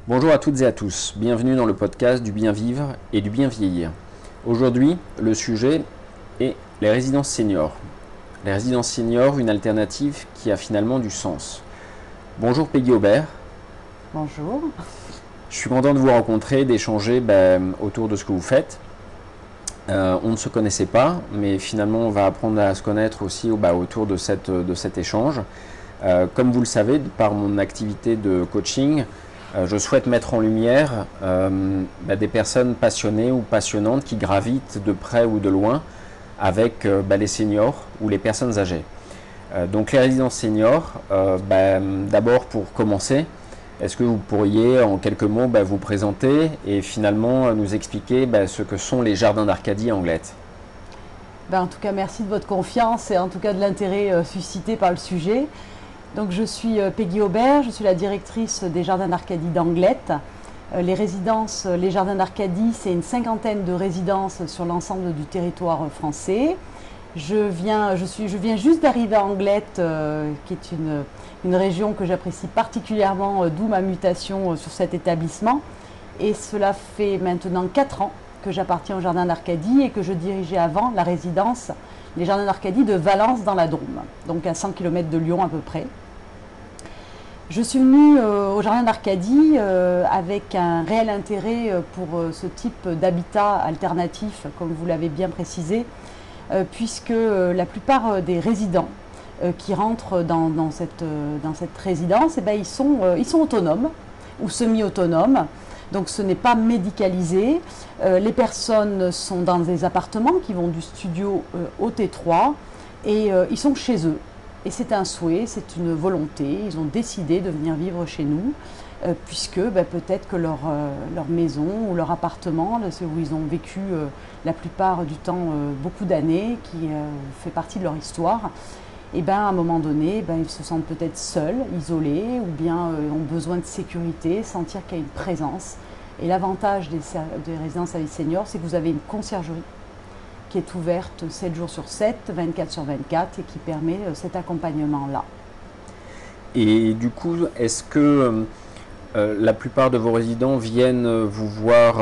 Bonjour à toutes et à tous, bienvenue dans le podcast du bien vivre et du bien vieillir. Aujourd'hui, le sujet est les résidences seniors. Les résidences seniors, une alternative qui a finalement du sens. Bonjour Peggy Aubert. Bonjour. Je suis content de vous rencontrer, d'échanger autour de ce que vous faites. On ne se connaissait pas, mais finalement on va apprendre à se connaître aussi autour de cet échange. Comme vous le savez, par mon activité de coaching, je souhaite mettre en lumière des personnes passionnées ou passionnantes qui gravitent de près ou de loin avec les seniors ou les personnes âgées. Donc les résidences seniors, d'abord pour commencer, est-ce que vous pourriez en quelques mots vous présenter et finalement nous expliquer ce que sont les jardins d'Arcadie à Anglet? En tout cas, merci de votre confiance et en tout cas de l'intérêt suscité par le sujet. Donc, je suis Peggy Aubert, je suis la directrice des Jardins d'Arcadie d'Anglet. Les Jardins d'Arcadie, c'est une cinquantaine de résidences sur l'ensemble du territoire français. Je viens juste d'arriver à Anglet, qui est une région que j'apprécie particulièrement, d'où ma mutation sur cet établissement. Et cela fait maintenant 4 ans que j'appartiens au Jardin d'Arcadie et que je dirigeais avant la résidence, les Jardins d'Arcadie de Valence dans la Drôme, donc à 100 km de Lyon à peu près. Je suis venue au Jardin d'Arcadie avec un réel intérêt pour ce type d'habitat alternatif, comme vous l'avez bien précisé, puisque la plupart des résidents qui rentrent dans cette résidence, ils sont autonomes ou semi-autonomes. Donc ce n'est pas médicalisé. Les personnes sont dans des appartements qui vont du studio au T3 et ils sont chez eux. Et c'est un souhait, c'est une volonté. Ils ont décidé de venir vivre chez nous puisque peut-être que leur maison ou leur appartement, où ils ont vécu la plupart du temps beaucoup d'années, qui fait partie de leur histoire, à un moment donné, ils se sentent peut-être seuls, isolés, ou bien ont besoin de sécurité, sentir qu'il y a une présence. Et l'avantage des résidences à vie seniors, c'est que vous avez une conciergerie qui est ouverte 7 jours sur 7, 24 sur 24, et qui permet cet accompagnement-là. Et du coup, est-ce que la plupart de vos résidents viennent vous voir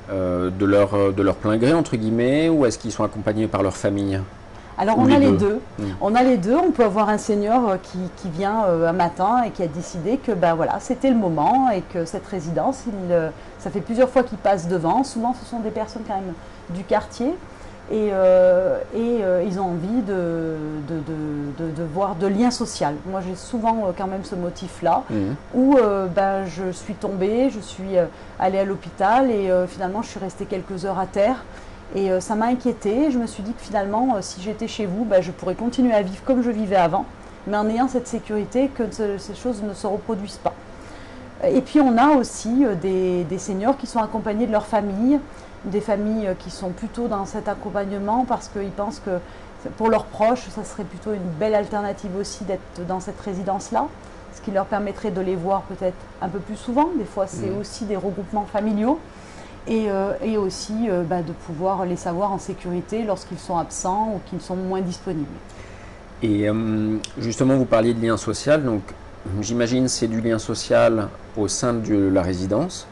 de leur plein gré, entre guillemets, ou est-ce qu'ils sont accompagnés par leur famille? Alors on a les deux. On a les deux. On peut avoir un senior qui vient un matin et qui a décidé que c'était le moment et que cette résidence, ça fait plusieurs fois qu'il passe devant. Souvent ce sont des personnes quand même du quartier et ils ont envie de voir de lien social. Moi j'ai souvent quand même ce motif-là où je suis tombée, je suis allée à l'hôpital et finalement je suis restée quelques heures à terre. Et ça m'a inquiétée. Je me suis dit que finalement, si j'étais chez vous, je pourrais continuer à vivre comme je vivais avant, mais en ayant cette sécurité que ces choses ne se reproduisent pas. Et puis on a aussi des seniors qui sont accompagnés de leur famille, des familles qui sont plutôt dans cet accompagnement parce qu'ils pensent que pour leurs proches, ça serait plutôt une belle alternative aussi d'être dans cette résidence-là, ce qui leur permettrait de les voir peut-être un peu plus souvent. Des fois, c'est aussi des regroupements familiaux. Et aussi de pouvoir les savoir en sécurité lorsqu'ils sont absents ou qu'ils sont moins disponibles. Et justement, vous parliez de lien social, donc j'imagine c'est du lien social au sein de la résidence,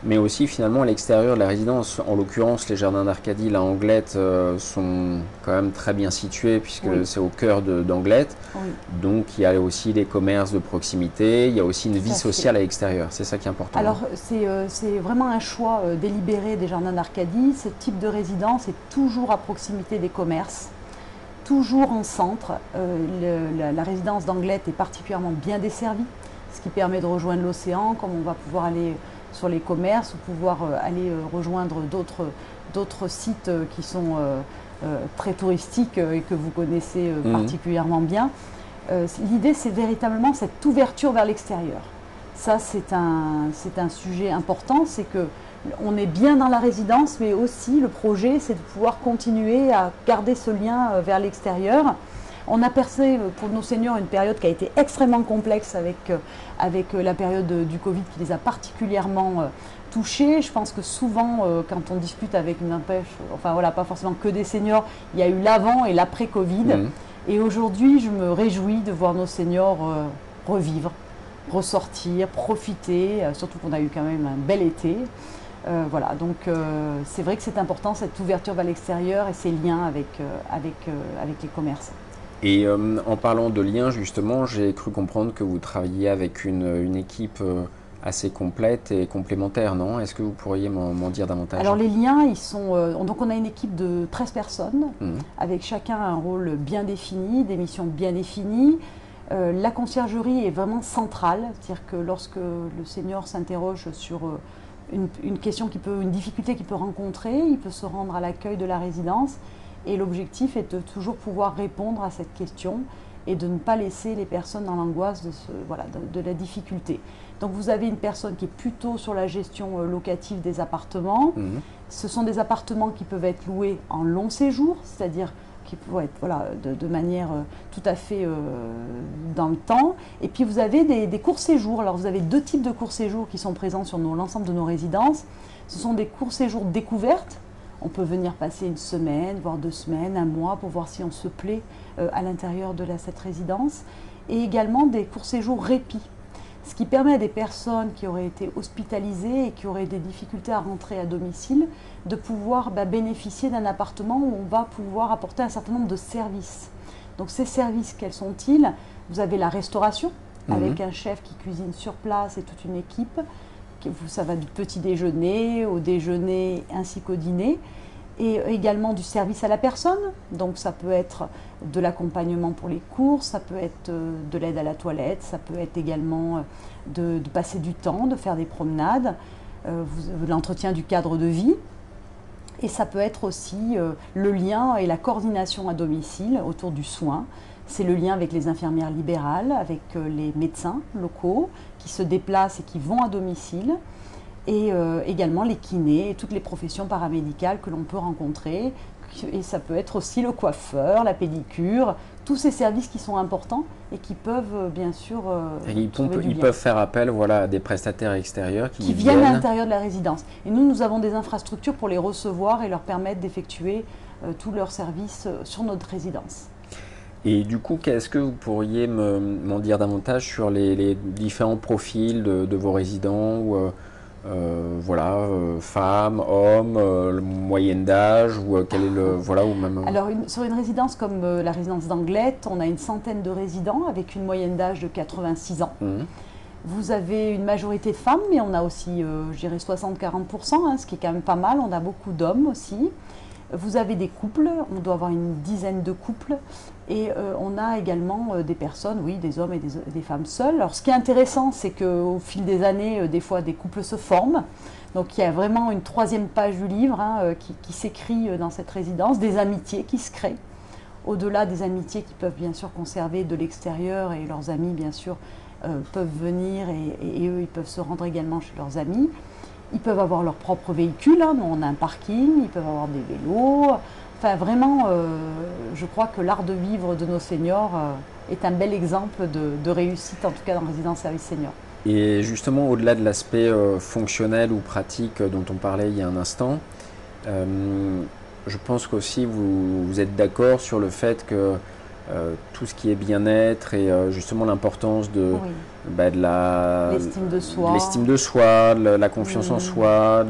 mais aussi finalement à l'extérieur de la résidence. En l'occurrence, les jardins d'Arcadie, la Anglet, sont quand même très bien situés puisque c'est au cœur d'Anglet. Oui. Donc il y a aussi des commerces de proximité, il y a aussi une vie sociale à l'extérieur. C'est ça qui est important. Alors c'est vraiment un choix délibéré des jardins d'Arcadie. Ce type de résidence est toujours à proximité des commerces, toujours en centre. La résidence d'Anglet est particulièrement bien desservie, ce qui permet de rejoindre l'océan, comme on va pouvoir aller sur les commerces ou pouvoir aller rejoindre d'autres sites qui sont très touristiques et que vous connaissez particulièrement bien. L'idée, c'est véritablement cette ouverture vers l'extérieur. Ça, c'est un sujet important, c'est qu'on est bien dans la résidence, mais aussi le projet, c'est de pouvoir continuer à garder ce lien vers l'extérieur. On a percé pour nos seniors une période qui a été extrêmement complexe avec la période du Covid qui les a particulièrement touchés. Je pense que souvent, quand on discute avec une empêche, pas forcément que des seniors, il y a eu l'avant et l'après Covid. Et aujourd'hui, je me réjouis de voir nos seniors ressortir, profiter, surtout qu'on a eu quand même un bel été. Voilà, donc c'est vrai que c'est important cette ouverture vers l'extérieur et ces liens avec les commerces. Et en parlant de liens, justement, j'ai cru comprendre que vous travailliez avec une équipe assez complète et complémentaire, non? Est-ce que vous pourriez m'en dire davantage? Alors les liens, ils sont... donc on a une équipe de 13 personnes, avec chacun un rôle bien défini, des missions bien définies. La conciergerie est vraiment centrale, c'est-à-dire que lorsque le senior s'interroge sur une question une difficulté qu'il peut rencontrer, il peut se rendre à l'accueil de la résidence. Et l'objectif est de toujours pouvoir répondre à cette question et de ne pas laisser les personnes dans l'angoisse de la difficulté. Donc vous avez une personne qui est plutôt sur la gestion locative des appartements. Ce sont des appartements qui peuvent être loués en long séjour, c'est-à-dire qui peuvent être de manière tout à fait dans le temps. Et puis vous avez des courts séjours. Alors vous avez deux types de courts séjours qui sont présents sur l'ensemble de nos résidences. Ce sont des courts séjours découvertes. On peut venir passer une semaine, voire 2 semaines, un mois pour voir si on se plaît à l'intérieur de cette résidence. Et également des courts séjours répit, ce qui permet à des personnes qui auraient été hospitalisées et qui auraient des difficultés à rentrer à domicile de pouvoir bénéficier d'un appartement où on va pouvoir apporter un certain nombre de services. Donc ces services, quels sont-ils? Vous avez la restauration, avec un chef qui cuisine sur place et toute une équipe. Ça va du petit déjeuner au déjeuner ainsi qu'au dîner, et également du service à la personne. Donc ça peut être de l'accompagnement pour les courses, ça peut être de l'aide à la toilette, ça peut être également de passer du temps, de faire des promenades, l'entretien du cadre de vie. Et ça peut être aussi le lien et la coordination à domicile autour du soin. C'est le lien avec les infirmières libérales, avec les médecins locaux qui se déplacent et qui vont à domicile, et également les kinés et toutes les professions paramédicales que l'on peut rencontrer. Et ça peut être aussi le coiffeur, la pédicure, tous ces services qui sont importants et qui peuvent bien sûr ils peuvent faire appel à des prestataires extérieurs qui viennent à l'intérieur de la résidence. Et nous avons des infrastructures pour les recevoir et leur permettre d'effectuer tous leurs services sur notre résidence. Et du coup, est-ce que vous pourriez m'en dire davantage sur les différents profils de vos résidents, femmes, hommes, moyenne d'âge, ou quel est ou même... Alors, sur une résidence comme la résidence d'Anglet, on a une centaine de résidents avec une moyenne d'âge de 86 ans. Vous avez une majorité de femmes, mais on a aussi, je dirais, 60-40%, ce qui est quand même pas mal. On a beaucoup d'hommes aussi. Vous avez des couples, on doit avoir une dizaine de couples, et on a également des personnes, oui, des hommes et des femmes seuls. Alors ce qui est intéressant, c'est qu'au fil des années, des fois des couples se forment. Donc il y a vraiment une troisième page du livre qui s'écrit dans cette résidence, des amitiés qui se créent. Au-delà des amitiés qui peuvent bien sûr conserver de l'extérieur, et leurs amis bien sûr peuvent venir, et eux ils peuvent se rendre également chez leurs amis. Ils peuvent avoir leur propre véhicule, nous on a un parking, ils peuvent avoir des vélos. Enfin vraiment, je crois que l'art de vivre de nos seniors est un bel exemple de réussite, en tout cas dans Résidence Service Senior. Et justement, au-delà de l'aspect fonctionnel ou pratique dont on parlait il y a un instant, je pense qu'aussi vous êtes d'accord sur le fait que tout ce qui est bien-être et justement l'importance de l'estime de soi, la confiance en soi,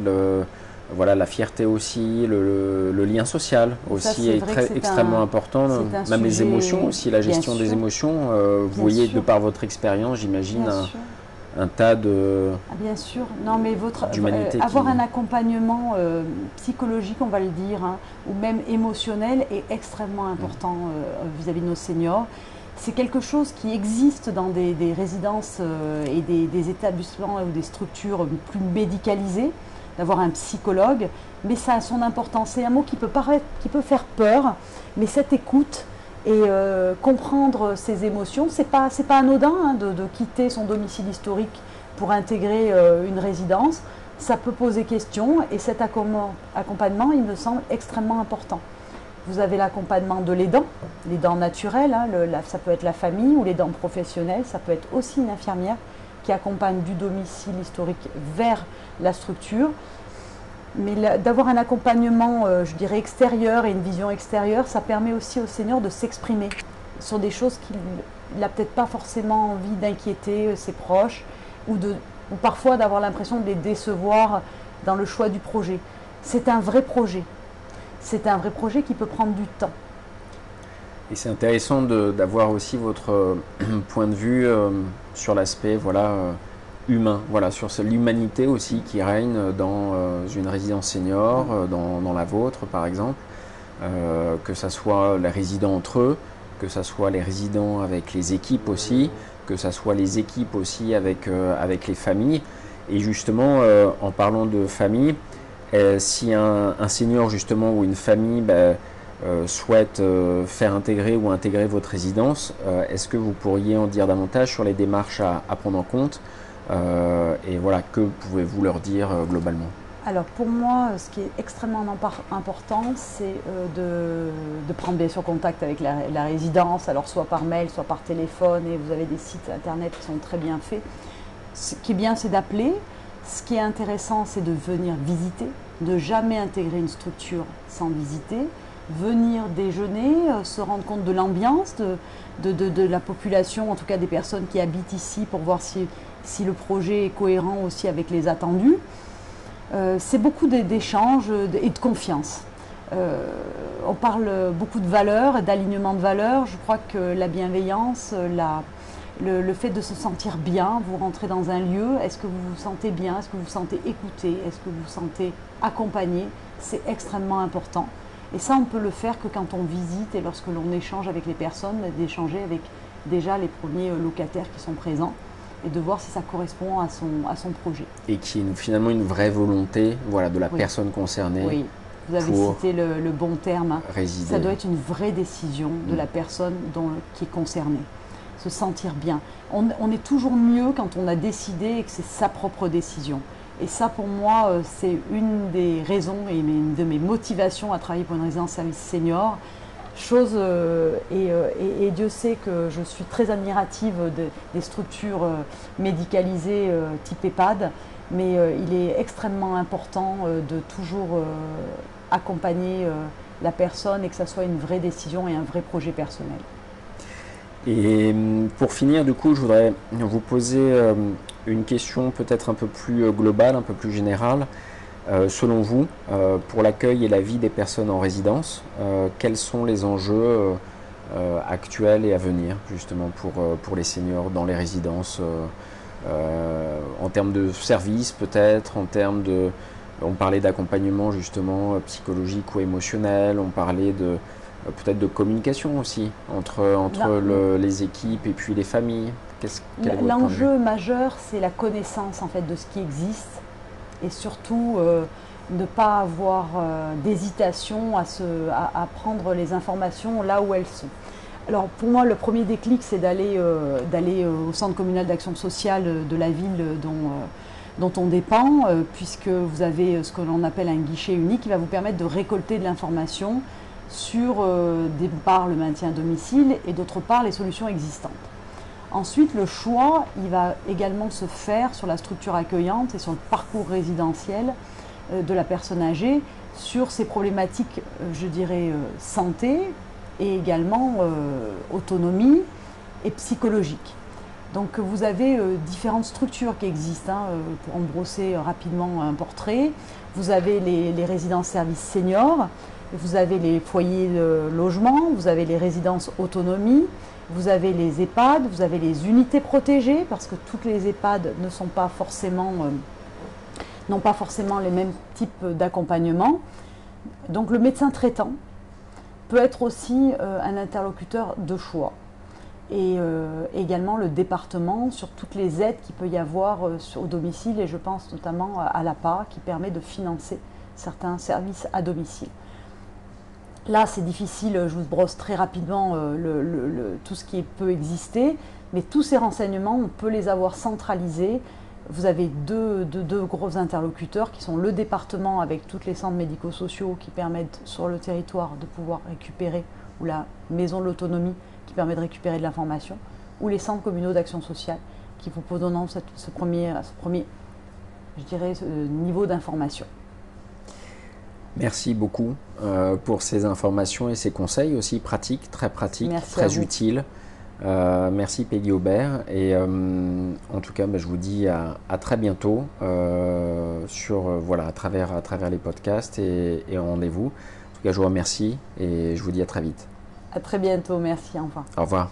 la fierté aussi, le lien social aussi est extrêmement important, même les émotions aussi, la gestion des émotions. Vous voyez, de par votre expérience, j'imagine, un tas de bien sûr, non mais avoir un accompagnement psychologique, on va le dire, ou même émotionnel, est extrêmement important vis-à-vis de nos seniors. C'est quelque chose qui existe dans des résidences et des établissements ou des structures plus médicalisées, d'avoir un psychologue, mais ça a son importance. C'est un mot qui peut faire peur, mais cette écoute et comprendre ses émotions, c'est pas anodin de quitter son domicile historique pour intégrer une résidence. Ça peut poser question, et cet accompagnement, il me semble extrêmement important. Vous avez l'accompagnement de l'aidant naturel, ça peut être la famille, ou l'aidant professionnel, ça peut être aussi une infirmière qui accompagne du domicile historique vers la structure. Mais d'avoir un accompagnement, je dirais, extérieur et une vision extérieure, ça permet aussi aux seniors de s'exprimer sur des choses n'a peut-être pas forcément envie d'inquiéter ses proches ou parfois d'avoir l'impression de les décevoir dans le choix du projet. C'est un vrai projet. C'est un vrai projet qui peut prendre du temps. Et c'est intéressant d'avoir aussi votre point de vue sur l'aspect humain, sur l'humanité aussi qui règne dans une résidence senior, dans la vôtre par exemple, que ce soit les résidents entre eux, que ce soit les résidents avec les équipes aussi, que ce soit les équipes aussi avec les familles. Et justement, en parlant de famille, si un senior justement ou une famille souhaite faire intégrer ou intégrer votre résidence, est-ce que vous pourriez en dire davantage sur les démarches à prendre en compte et voilà, que pouvez-vous leur dire globalement? Alors pour moi, ce qui est extrêmement important, c'est de prendre bien sûr contact avec la résidence, alors soit par mail, soit par téléphone, et vous avez des sites internet qui sont très bien faits. Ce qui est bien, c'est d'appeler. Ce qui est intéressant, c'est de venir visiter, de jamais intégrer une structure sans visiter, venir déjeuner, se rendre compte de l'ambiance, de la population, en tout cas des personnes qui habitent ici, pour voir si le projet est cohérent aussi avec les attendus. C'est beaucoup d'échanges et de confiance. On parle beaucoup de valeurs et d'alignement de valeurs. Je crois que la bienveillance, le fait de se sentir bien, vous rentrez dans un lieu, est-ce que vous vous sentez bien, est-ce que vous vous sentez écouté, est-ce que vous vous sentez accompagné, c'est extrêmement important. Et ça, on peut le faire que quand on visite et lorsque l'on échange avec les personnes, d'échanger avec déjà les premiers locataires qui sont présents et de voir si ça correspond à son projet. Et qui est finalement une vraie volonté de la personne concernée. Oui, vous avez cité le bon terme. Résider. Ça doit être une vraie décision de la personne qui est concernée. Se sentir bien. On est toujours mieux quand on a décidé et que c'est sa propre décision. Et ça, pour moi, c'est une des raisons et une de mes motivations à travailler pour une résidence service senior. Et Dieu sait que je suis très admirative des structures médicalisées type EHPAD, mais il est extrêmement important de toujours accompagner la personne et que ça soit une vraie décision et un vrai projet personnel. Et pour finir, du coup, je voudrais vous poser une question peut-être un peu plus globale, un peu plus générale. Selon vous, pour l'accueil et la vie des personnes en résidence, quels sont les enjeux actuels et à venir, justement, pour les seniors dans les résidences, en termes de services peut-être, en termes de... On parlait d'accompagnement, justement, psychologique ou émotionnel, on parlait peut-être de communication aussi entre les équipes et puis les familles. L'enjeu majeur, c'est la connaissance en fait de ce qui existe et surtout ne pas avoir d'hésitation à prendre les informations là où elles sont. Alors pour moi, le premier déclic, c'est d'aller au centre communal d'action sociale de la ville dont on dépend, puisque vous avez ce que l'on appelle un guichet unique qui va vous permettre de récolter de l'information sur d'une part le maintien à domicile et d'autre part les solutions existantes. Ensuite, le choix, il va également se faire sur la structure accueillante et sur le parcours résidentiel de la personne âgée, sur ses problématiques, je dirais, santé et également autonomie et psychologique. Donc vous avez différentes structures qui existent, pour en brosser rapidement un portrait. Vous avez les résidences services seniors, vous avez les foyers de logement, vous avez les résidences autonomie, vous avez les EHPAD, vous avez les unités protégées, parce que toutes les EHPAD n'ont pas forcément les mêmes types d'accompagnement. Donc le médecin traitant peut être aussi un interlocuteur de choix. Et également le département sur toutes les aides qu'il peut y avoir au domicile, et je pense notamment à l'APA qui permet de financer certains services à domicile. Là, c'est difficile, je vous brosse très rapidement tout ce qui peut exister, mais tous ces renseignements, on peut les avoir centralisés. Vous avez deux gros interlocuteurs qui sont le département avec tous les centres médico-sociaux qui permettent sur le territoire de pouvoir récupérer, ou la maison de l'autonomie qui permet de récupérer de l'information, ou les centres communaux d'action sociale qui vous donnent ce premier, je dirais, niveau d'information. Merci beaucoup pour ces informations et ces conseils aussi pratiques, très Merci très utiles. Merci Peggy Aubert. Et en tout cas, je vous dis à très bientôt à travers les podcasts et rendez-vous. En tout cas, je vous remercie et je vous dis à très vite. À très bientôt, merci, au revoir. Au revoir.